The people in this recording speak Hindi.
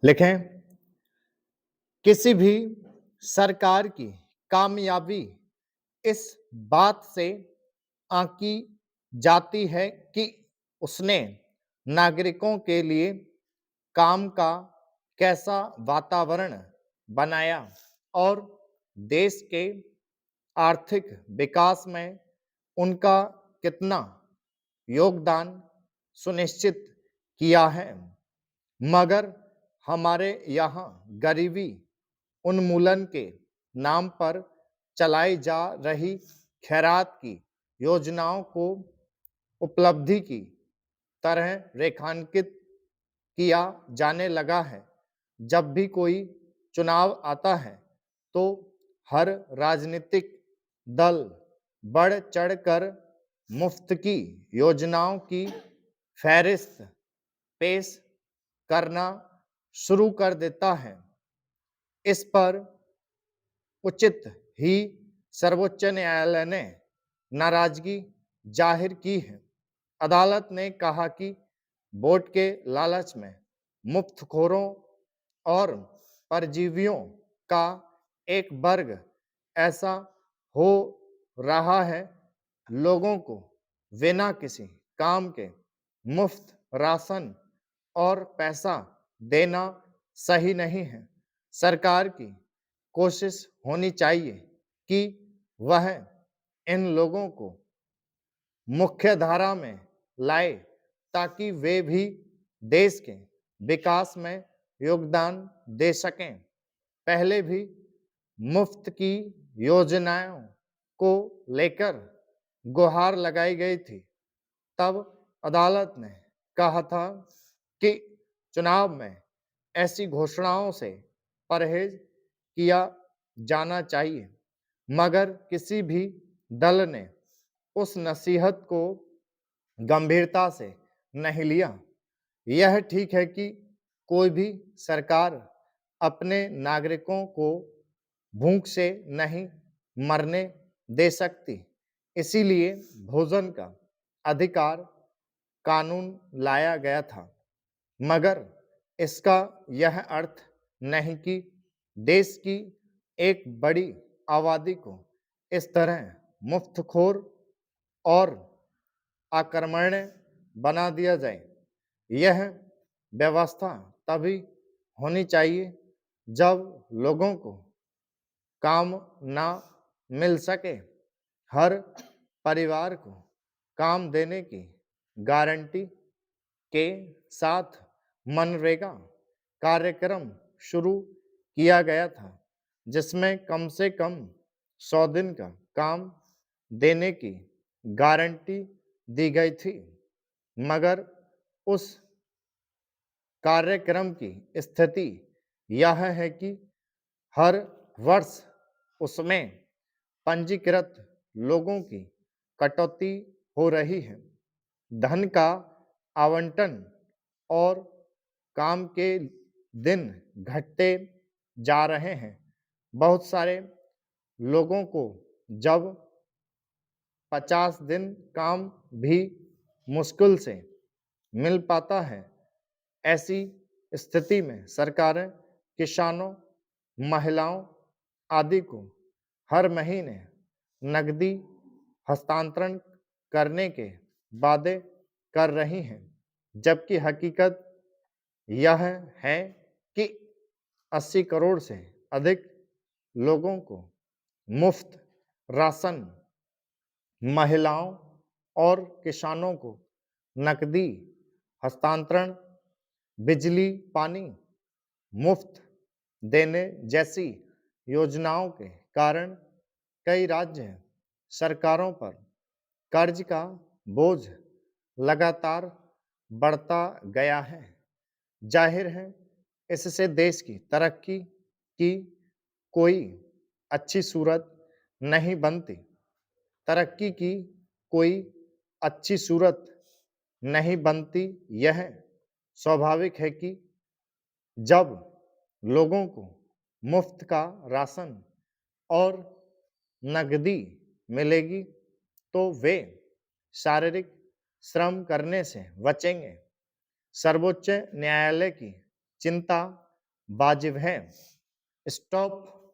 लिखें, किसी भी सरकार की कामयाबी इस बात से आंकी जाती है कि उसने नागरिकों के लिए काम का कैसा वातावरण बनाया और देश के आर्थिक विकास में उनका कितना योगदान सुनिश्चित किया है। मगर हमारे यहाँ गरीबी उन्मूलन के नाम पर चलाई जा रही खैरात की योजनाओं को उपलब्धि की तरह रेखांकित किया जाने लगा है। जब भी कोई चुनाव आता है तो हर राजनीतिक दल बढ़ चढ़कर मुफ्त की योजनाओं की फहरिस्त पेश करना शुरू कर देता है। इस पर उचित ही सर्वोच्च न्यायालय ने नाराजगी जाहिर की है। अदालत ने कहा कि वोट के लालच में मुफ्तखोरों और परजीवियों का एक वर्ग ऐसा हो रहा है, लोगों को बिना किसी काम के मुफ्त राशन और पैसा देना सही नहीं है। सरकार की कोशिश होनी चाहिए कि वह इन लोगों को मुख्य धारा में लाए ताकि वे भी देश के विकास में योगदान दे सकें। पहले भी मुफ्त की योजनाओं को लेकर गुहार लगाई गई थी। तब अदालत ने कहा था कि चुनाव में ऐसी घोषणाओं से परहेज किया जाना चाहिए, मगर किसी भी दल ने उस नसीहत को गंभीरता से नहीं लिया। यह ठीक है कि कोई भी सरकार अपने नागरिकों को भूख से नहीं मरने दे सकती, इसीलिए भोजन का अधिकार कानून लाया गया था। मगर इसका यह अर्थ नहीं कि देश की एक बड़ी आबादी को इस तरह मुफ्तखोर और आक्रमण बना दिया जाए। यह व्यवस्था तभी होनी चाहिए जब लोगों को काम ना मिल सके। हर परिवार को काम देने की गारंटी के साथ मनरेगा कार्यक्रम शुरू किया गया था, जिसमें कम से कम 100 दिन का काम देने की गारंटी दी गई थी। मगर उस कार्यक्रम की स्थिति यह है कि हर वर्ष उसमें पंजीकृत लोगों की कटौती हो रही है। धन का आवंटन और काम के दिन घटते जा रहे हैं। बहुत सारे लोगों को जब 50 दिन काम भी मुश्किल से मिल पाता है, ऐसी स्थिति में सरकारें किसानों, महिलाओं आदि को हर महीने नकदी हस्तांतरण करने के वादे कर रही हैं, जबकि हकीकत यह है कि 80 करोड़ से अधिक लोगों को मुफ्त राशन, महिलाओं और किसानों को नकदी हस्तांतरण, बिजली पानी मुफ्त देने जैसी योजनाओं के कारण कई राज्य सरकारों पर कर्ज का बोझ लगातार बढ़ता गया है। जाहिर है, इससे देश की तरक्की की कोई अच्छी सूरत नहीं बनती। तरक्की की कोई अच्छी सूरत नहीं बनती। यह स्वाभाविक है कि जब लोगों को मुफ्त का राशन और नकदी मिलेगी तो वे शारीरिक श्रम करने से बचेंगे। सर्वोच्च न्यायालय की चिंता वाजिब है। स्टॉप